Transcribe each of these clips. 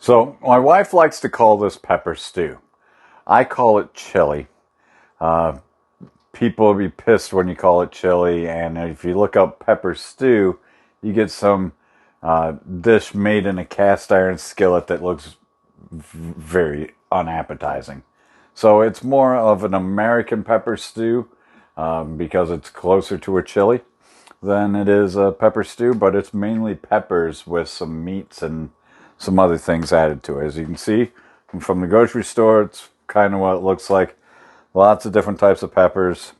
So my wife likes to call this pepper stew. I call it chili. People will be pissed when you call it chili, and if you look up pepper stew, you get some dish made in a cast iron skillet that looks very unappetizing. So it's more of an American pepper stew because it's closer to a chili than it is a pepper stew, but it's mainly peppers with some meats and some other things added to it. As you can see from the grocery store, it's kind of what it looks like. Lots of different types of peppers,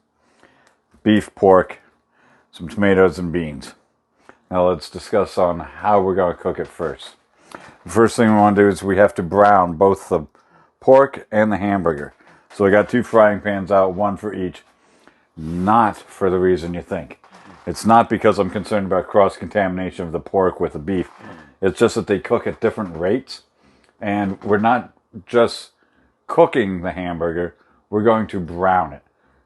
beef, pork, some tomatoes, and beans. Now let's discuss on how we're going to cook it first. The first thing we want to do is we have to brown both the pork and the hamburger. So I got 2 frying pans out, 1 for each. Not for the reason you think. It's not because I'm concerned about cross-contamination of the pork with the beef. It's just that they cook at different rates. And we're not just cooking the hamburger, we're going to brown it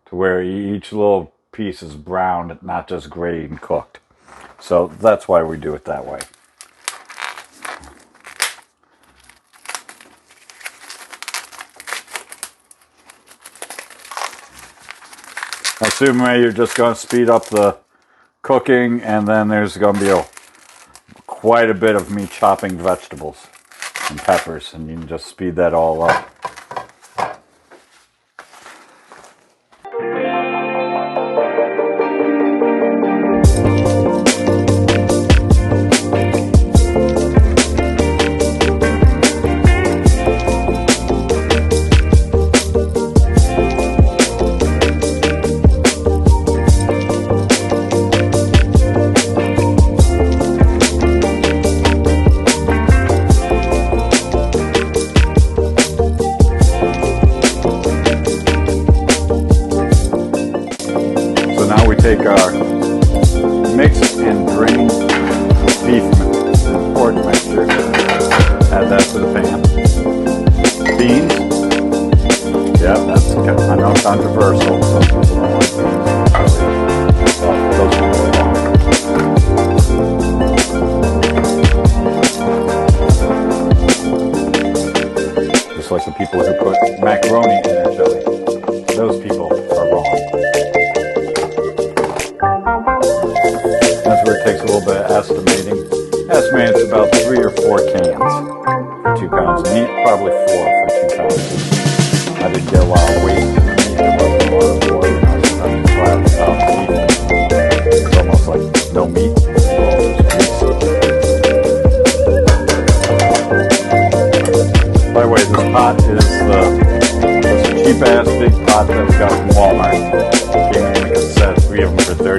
to where each little piece is browned, not just grayed and cooked. So that's why we do it that way. Assuming you're just going to speed up the cooking, and then there's going to be quite a bit of me chopping vegetables and peppers, and you can just speed that all up. Take our mixed and drained beef and pork mixture, add that to the pan. Beans, yeah, that's I know controversial. Some people don't like beans. Those are really wrong. Just like the people who put macaroni in their chili. Those people are wrong. That's where it takes a little bit of estimating. Estimating it's about 3 or 4 cans for 2 pounds of meat, probably 4 for 2 pounds. I didn't get a lot of weight in the meat. There wasn't a lot of oil. Sometimes you flat without meat. It's almost like no meat. By the way, this pot is a cheap ass big pot that we got from Walmart. Came in a set, 3 of them for $30.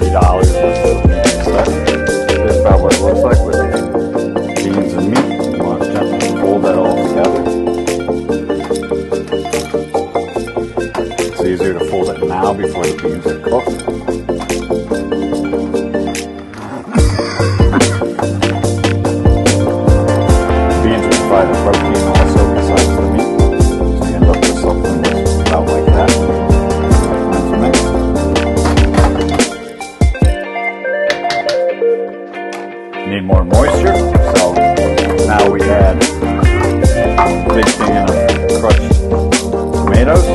This is about what it looks like with beans and meat. You want to gently fold that all together. It's easier to fold it now before the beans are cooked. Beans will provide the protein also besides the meat. So you end up with something that's about like that. Need more moisture, so now we add a big can of crushed tomatoes.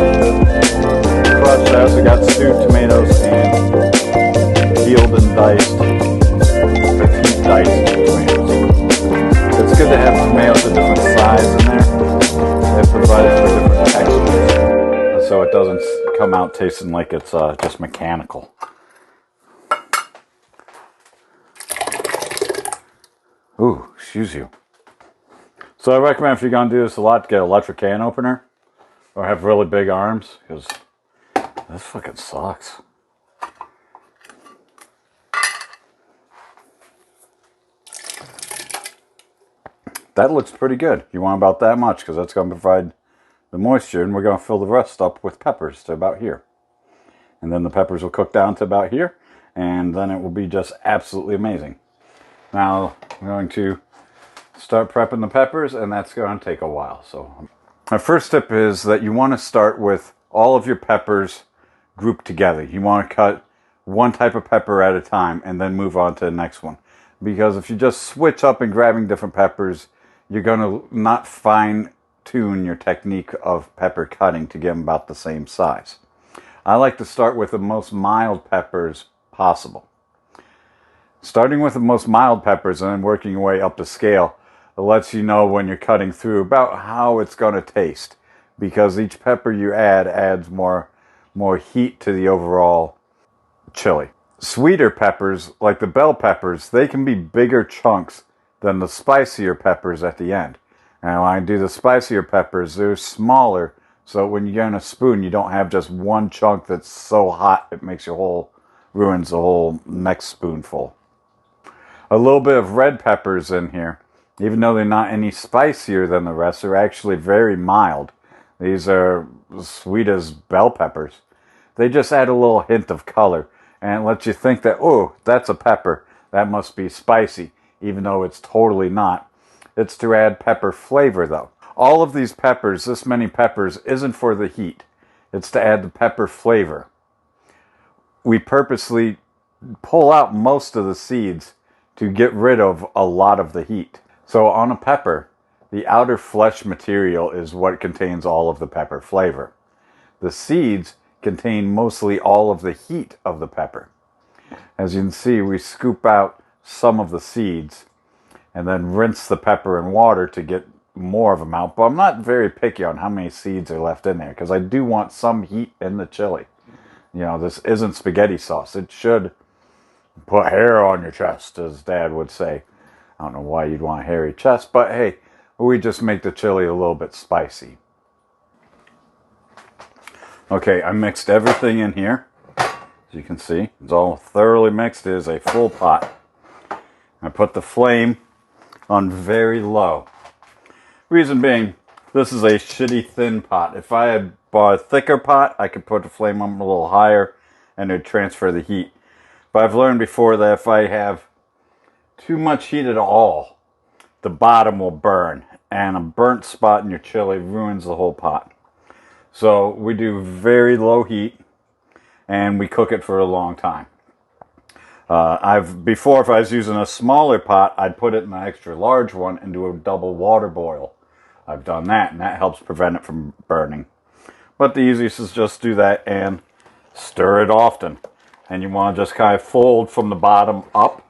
Crushed, I also got stewed tomatoes and peeled and diced, petite diced tomatoes. It's good to have tomatoes of different size in there. It provides for different textures, so it doesn't come out tasting like it's just mechanical. Ooh, excuse you. So I recommend if you're going to do this a lot, to get an electric can opener or have really big arms, because this fucking sucks. That looks pretty good. You want about that much, because that's going to provide the moisture, and we're going to fill the rest up with peppers to about here. And then the peppers will cook down to about here, and then it will be just absolutely amazing. Now I'm going to start prepping the peppers, and that's going to take a while. So my first tip is that you want to start with all of your peppers grouped together. You want to cut one type of pepper at a time and then move on to the next one. Because if you just switch up and grabbing different peppers, you're going to not fine tune your technique of pepper cutting to get them about the same size. I like to start with the most mild peppers possible. Starting with the most mild peppers and then working your way up the scale, it lets you know when you're cutting through about how it's going to taste, because each pepper you add adds more heat to the overall chili. Sweeter peppers, like the bell peppers, they can be bigger chunks than the spicier peppers at the end. And when I do the spicier peppers, they're smaller, so when you get in a spoon, you don't have just one chunk that's so hot it makes ruins the whole next spoonful. A little bit of red peppers in here, even though they're not any spicier than the rest, they're actually very mild. These are sweet as bell peppers. They just add a little hint of color, and it lets you think that, oh, that's a pepper, that must be spicy, even though it's totally not. It's to add pepper flavor, though. All of these peppers, this many peppers, isn't for the heat. It's to add the pepper flavor. We purposely pull out most of the seeds to get rid of a lot of the heat. So on a pepper, the outer flesh material is what contains all of the pepper flavor. The seeds contain mostly all of the heat of the pepper. As you can see, we scoop out some of the seeds and then rinse the pepper in water to get more of them out. But I'm not very picky on how many seeds are left in there, because I do want some heat in the chili. You know, this isn't spaghetti sauce. It should put hair on your chest, as Dad would say. I don't know why you'd want a hairy chest, but hey, we just make the chili a little bit spicy. Okay, I mixed everything in here. As you can see, it's all thoroughly mixed. It is a full pot. I put the flame on very low. Reason being, this is a shitty thin pot. If I had bought a thicker pot, I could put the flame on a little higher and it would transfer the heat. But I've learned before that if I have too much heat at all, the bottom will burn. And a burnt spot in your chili ruins the whole pot. So we do very low heat and we cook it for a long time. Before, if I was using a smaller pot, I'd put it in an extra large one and do a double water boil. I've done that, and that helps prevent it from burning. But the easiest is just do that and stir it often. And you want to just kind of fold from the bottom up,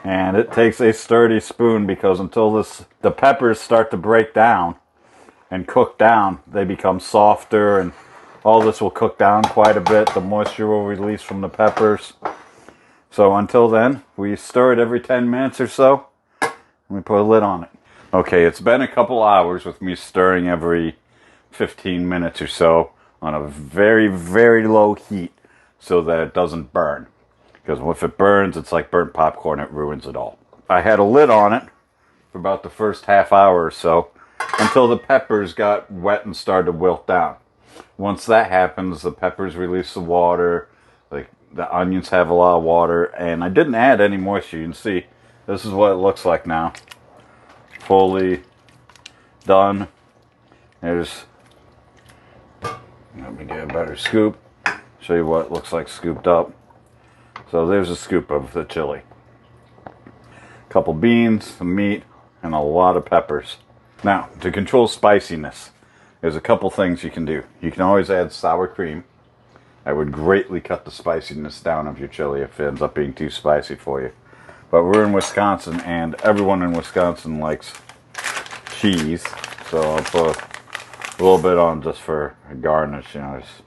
And it takes a sturdy spoon, because until the peppers start to break down and cook down, they become softer, and all this will cook down quite a bit. The moisture will release from the peppers. So until then, we stir it every 10 minutes or so, and we put a lid on it. Okay, it's been a couple hours with me stirring every 15 minutes or so on a very, very low heat so that it doesn't burn. Because if it burns, it's like burnt popcorn, it ruins it all. I had a lid on it for about the first half hour or so until the peppers got wet and started to wilt down. Once that happens, the peppers release the water, like the onions have a lot of water, and I didn't add any moisture. You can see this is what it looks like now. Fully done. Let me get a better scoop. Show you what it looks like scooped up. So there's a scoop of the chili. A couple beans, some meat, and a lot of peppers. Now, to control spiciness, there's a couple things you can do. You can always add sour cream. I would greatly cut the spiciness down of your chili if it ends up being too spicy for you. But we're in Wisconsin, and everyone in Wisconsin likes cheese. So I'll put a little bit on just for a garnish, you know, just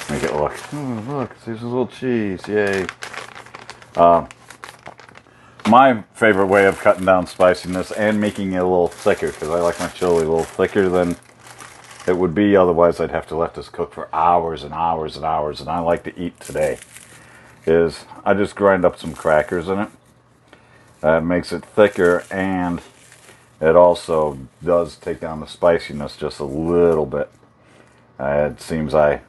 make it look, oh, look, there's a little cheese, yay. My favorite way of cutting down spiciness and making it a little thicker, because I like my chili a little thicker than it would be, otherwise I'd have to let this cook for hours and hours and hours, and I like to eat today, is I just grind up some crackers in it. That makes it thicker, and it also does take down the spiciness just a little bit. It seems I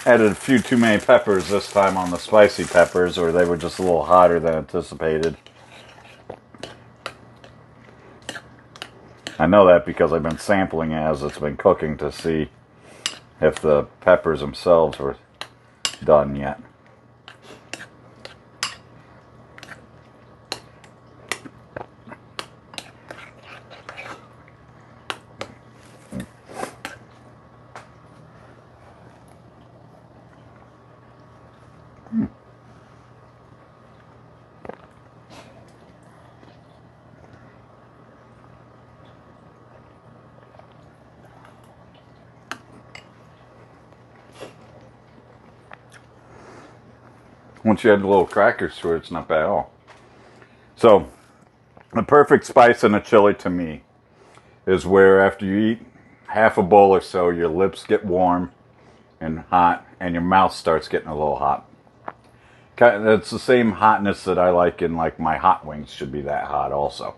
added a few too many peppers this time on the spicy peppers, or they were just a little hotter than anticipated. I know that because I've been sampling it as it's been cooking to see if the peppers themselves were done yet. Once you add little crackers to it, it's not bad at all. So, the perfect spice in a chili to me is where after you eat half a bowl or so, your lips get warm and hot, and your mouth starts getting a little hot. It's the same hotness that I like in like my hot wings should be that hot also.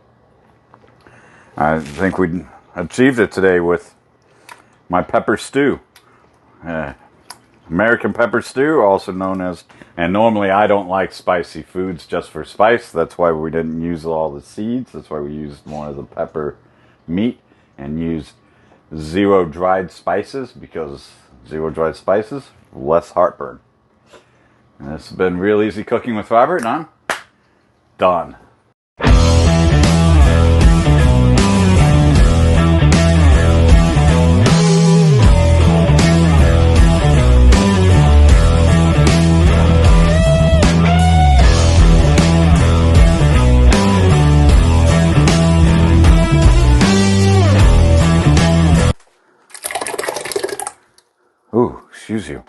I think we achieved it today with my pepper stew. American pepper stew, also known as, and normally I don't like spicy foods just for spice. That's why we didn't use all the seeds. That's why we used more of the pepper meat and used zero dried spices, because zero dried spices, less heartburn. And this has been Real Easy Cooking with Robert, and I'm done. Ooh, excuse you.